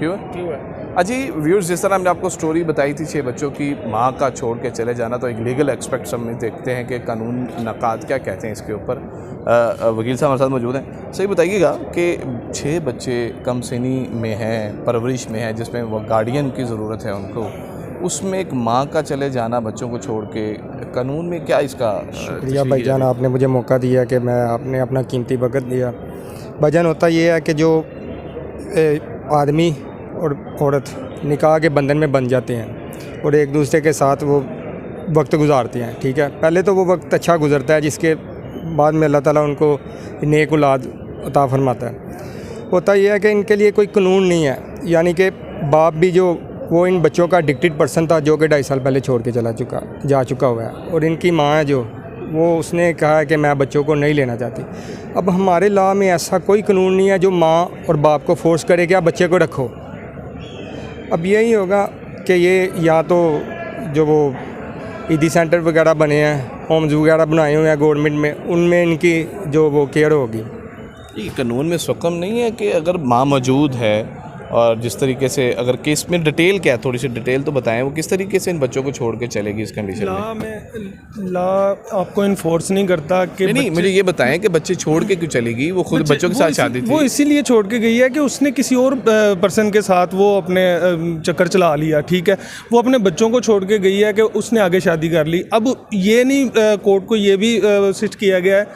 क्यों है? अजी व्यूअर्स, जिस तरह हमने आपको स्टोरी बताई थी 6 बच्चों की माँ का छोड़ के चले जाना, तो एक लीगल एक्सपेक्ट हम देखते हैं कि कानून नकाद क्या कहते हैं इसके ऊपर। वकील साहब हमारे साथ मौजूद हैं। सही बताइएगा कि 6 बच्चे कम सिनी में हैं, परवरिश में हैं, जिसमें वो गार्डियन की ज़रूरत है उनको, उसमें एक माँ का चले जाना बच्चों को छोड़ के, कानून में क्या इसका? शुक्रिया भाईजान, आपने मुझे मौका दिया कि मैं आपने अपना कीमती वक्त दिया। भाईजान, होता ये है कि जो आदमी और औरत निकाह के बंधन में बन जाते हैं और एक दूसरे के साथ वो वक्त गुजारते हैं, ठीक है। पहले तो वो वक्त अच्छा गुजरता है, जिसके बाद में अल्लाह ताला उनको नेक औलाद अता फरमाता है। होता यह है कि इनके लिए कोई कानून नहीं है, यानी कि बाप भी जो वो इन बच्चों का एडिक्टेड पर्सन था, जो कि 2.5 साल पहले छोड़ के जा चुका हुआ है, और इनकी माँ है जो वो उसने कहा है कि मैं बच्चों को नहीं लेना चाहती। अब हमारे लॉ में ऐसा कोई कानून नहीं है जो माँ और बाप को फोर्स करे कि आप बच्चे को रखो। अब यही होगा कि ये या तो जो वो ईदी सेंटर वगैरह बने हैं, होम्स वगैरह बनाए हुए हैं गवर्नमेंट में, उनमें इनकी जो वो केयर होगी। ये कानून में हुक्म नहीं है कि अगर माँ मौजूद है, और जिस तरीके से अगर केस में डिटेल क्या है, थोड़ी सी डिटेल तो बताएं, वो किस तरीके से इन बच्चों को छोड़ के चलेगी इस कंडीशन में? लॉ आपको इन्फोर्स नहीं करता कि नहीं, मुझे ये बताएं कि बच्चे छोड़ के क्यों चलेगी? वो खुद बच्चों के साथ शादी थी, वो इसीलिए छोड़ के गई है कि उसने किसी और पर्सन के साथ वो अपने चक्कर चला लिया, ठीक है। वो अपने बच्चों को छोड़ के गई है कि उसने आगे शादी कर ली। अब ये नहीं, कोर्ट को ये भी सिस्ट किया गया है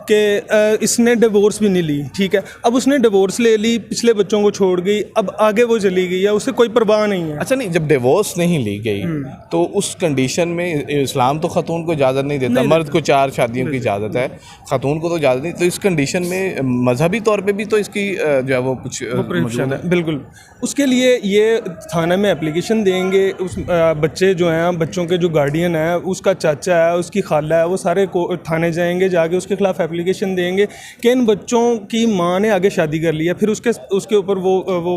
कि इसने डिवोर्स भी नहीं ली, ठीक है। अब उसने डिवोर्स ले ली, पिछले बच्चों को छोड़ गई, अब आगे वो चली गई है, उसे कोई परवाह नहीं है। अच्छा, नहीं, जब डिवोर्स नहीं ली गई तो उस कंडीशन में इस्लाम तो ख़तून को इजाज़त नहीं देता, मर्द को 4 शादियों की इजाज़त है, ख़तून को तो इजाज़त नहीं। तो इस कंडीशन में मजहबी तौर पे भी तो इसकी जो है वो कुछ प्रोहिबिशन है। बिल्कुल, उसके लिए ये थाने में एप्लीकेशन देंगे। उस बच्चे जो हैं, बच्चों के जो गार्डियन है, उसका चाचा है, उसकी खाला है, वो सारे थाने जाएंगे, जाके उसके खिलाफ एप्लीकेशन देंगे कि इन बच्चों की माँ ने आगे शादी कर ली है। फिर उसके ऊपर वो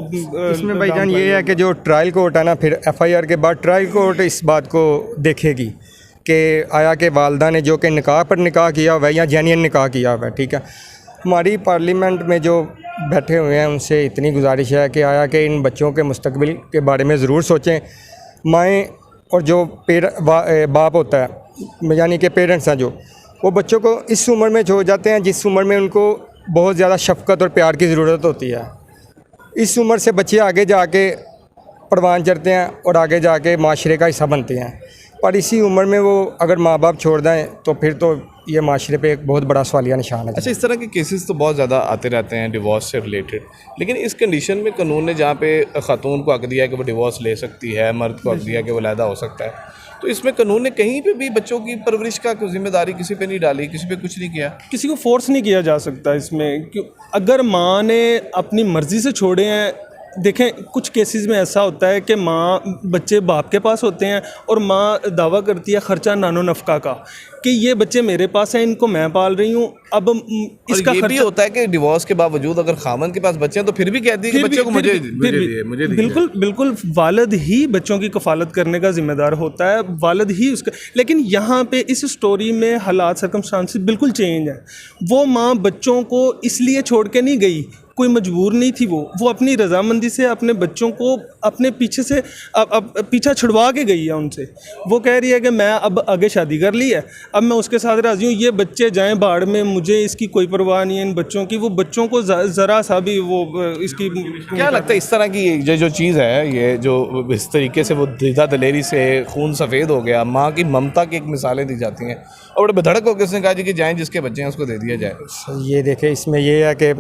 इसमें भाईजान ये है कि जो ट्रायल कोर्ट है ना, फिर एफआईआर के बाद ट्रायल कोर्ट इस बात को देखेगी कि आया कि वालदा ने जो कि निकाह पर निकाह किया हुआ है या जेन्युइन निकाह किया हुआ है, ठीक है। हमारी पार्लियामेंट में जो बैठे हुए हैं उनसे इतनी गुजारिश है कि आया कि इन बच्चों के मुस्तकबिल के बारे में ज़रूर सोचें। माएँ और जो बाप होता है, यानी कि पेरेंट्स हैं, जो वो बच्चों को इस उम्र में छोड़ जाते हैं जिस उम्र में उनको बहुत ज़्यादा शफ़क़त और प्यार की ज़रूरत होती है। इस उम्र से बच्चे आगे जाके परवान चढ़ते हैं और आगे जाके माशरे का हिस्सा बनते हैं, पर इसी उम्र में वो अगर माँ बाप छोड़ दें तो फिर तो ये माशरे पे एक बहुत बड़ा सवालिया निशान है। अच्छा, इस तरह के केसेस तो बहुत ज़्यादा आते रहते हैं डिवोर्स से रिलेटेड, लेकिन इस कंडीशन में कानून ने जहाँ पे ख़ातून को हक दिया है कि वो डिवोर्स ले सकती है, मर्द को हक दिया कि वो अलहदा हो सकता है, तो इसमें कानून ने कहीं पे भी बच्चों की परवरिश का कोई जिम्मेदारी किसी पे नहीं डाली, किसी पे कुछ नहीं किया। किसी को फोर्स नहीं किया जा सकता इसमें। क्यों? अगर माँ ने अपनी मर्ज़ी से छोड़े हैं, देखें कुछ केसेस में ऐसा होता है कि माँ बच्चे बाप के पास होते हैं और माँ दावा करती है ख़र्चा नानो नफ़का का कि ये बच्चे मेरे पास हैं, इनको मैं पाल रही हूँ। अब इसका ये भी होता है कि डिवोर्स के बावजूद अगर खामन के पास बच्चे हैं तो फिर भी कहती है कि बच्चे को मुझे बिल्कुल वालिद ही बच्चों की कफालत करने का जिम्मेदार होता है, वालिद ही उसका। लेकिन यहाँ पे इस स्टोरी में हालात सर्कमस्टांसेस बिल्कुल चेंज है। वो माँ बच्चों को इसलिए छोड़ के नहीं गई, कोई मजबूर नहीं थी। वो अपनी रज़ामंदी से अपने बच्चों को अपने पीछे से पीछा छुड़वा के गई है उनसे। वो कह रही है कि मैं अब आगे शादी कर ली है, अब मैं उसके साथ राज़ी हूँ, ये बच्चे जाएं बाढ़ में, मुझे इसकी कोई परवाह नहीं है इन बच्चों की। वो बच्चों को ज़रा सा भी वो इसकी क्या लगता है इस तरह की जो चीज़ है, ये जो इस तरीके से वो दीदा दलेरी से खून सफ़ेद हो गया, माँ की ममता की एक मिसालें दी जाती हैं और बड़े बेधड़क होकर उसने कहा जी कि जाएँ जिसके बच्चे हैं उसको दे दिया जाए। ये देखें, इसमें ये है कि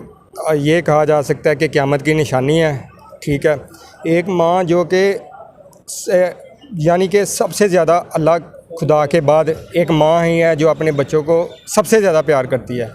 ये कहा जा सकता है कि क़यामत की निशानी है, ठीक है। एक माँ जो कि यानी कि सबसे ज़्यादा अल्लाह खुदा के बाद एक माँ ही है जो अपने बच्चों को सबसे ज़्यादा प्यार करती है,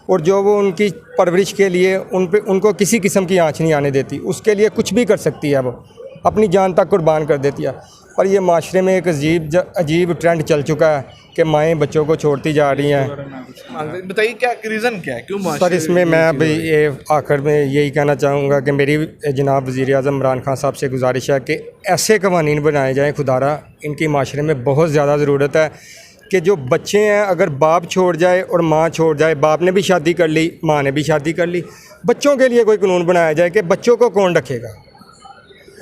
और जो वो उनकी परवरिश के लिए उनको किसी किस्म की आँच नहीं आने देती, उसके लिए कुछ भी कर सकती है, वो अपनी जान तक कुर्बान कर देती है। पर ये माशरे में एक अजीब ट्रेंड चल चुका है कि माएँ बच्चों को छोड़ती जा रही हैं। बताइए क्या रीज़न क्या है, क्यों सर? इसमें मैं अभी ये आखिर में यही कहना चाहूँगा कि मेरी जनाब वज़ीर-ए-आज़म इमरान खान साहब से गुजारिश है कि ऐसे कवानीन बनाए जाएँ, खुदारा इनकी माशरे में बहुत ज़्यादा ज़रूरत है कि जो बच्चे हैं, अगर बाप छोड़ जाए और माँ छोड़ जाए, बाप ने भी शादी कर ली, माँ ने भी शादी कर ली, बच्चों के लिए कोई कानून बनाया जाए कि बच्चों को कौन रखेगा।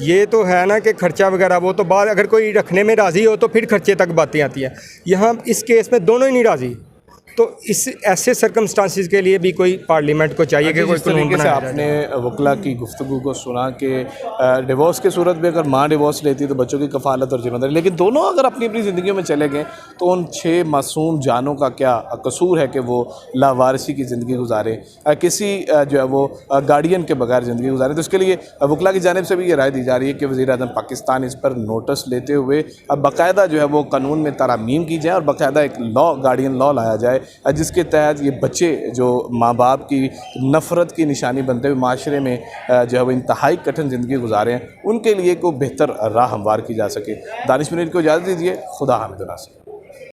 ये तो है ना कि खर्चा वगैरह वो तो बाद अगर कोई रखने में राज़ी हो तो फिर खर्चे तक बातें आती हैं। यहाँ इस केस में दोनों ही नहीं राज़ी, तो इस ऐसे सर्कमस्टांसिस के लिए भी कोई पार्लियामेंट को चाहिए कि कोई कानून तरीके से बनाया जाए। आपने वकला की गुफ्तगू को सुना कि डिवोर्स की सूरत में अगर माँ डिवोर्स लेती तो बच्चों की कफालत और जिम्मेदारी, लेकिन दोनों अगर अपनी अपनी ज़िंदगियों में चले गए तो उन 6 मासूम जानों का क्या कसूर है कि वो लावारिसी की ज़िंदगी गुजारे, किसी जो है वो गार्डियन के बगैर ज़िंदगी गुजारे। तो इसके लिए वकला की जानिब से भी ये राय दी जा रही है कि वज़ीर-ए-आज़म पाकिस्तान इस पर नोटिस लेते हुए अब बाकायदा जो है वो कानून में तरमीम की जाए और बाकायदा एक लॉ, गार्डियन लॉ लाया जाए जिसके तहत ये बच्चे जो माँ बाप की नफ़रत की निशानी बनते हुए माशरे में जो है वो इंतहाई कठिन ज़िंदगी गुजारे हैं, उनके लिए कोई बेहतर राह हमवार की जा सके। दानिश मुनीर को इजाज़त दीजिए। खुदा हामिद नासिर।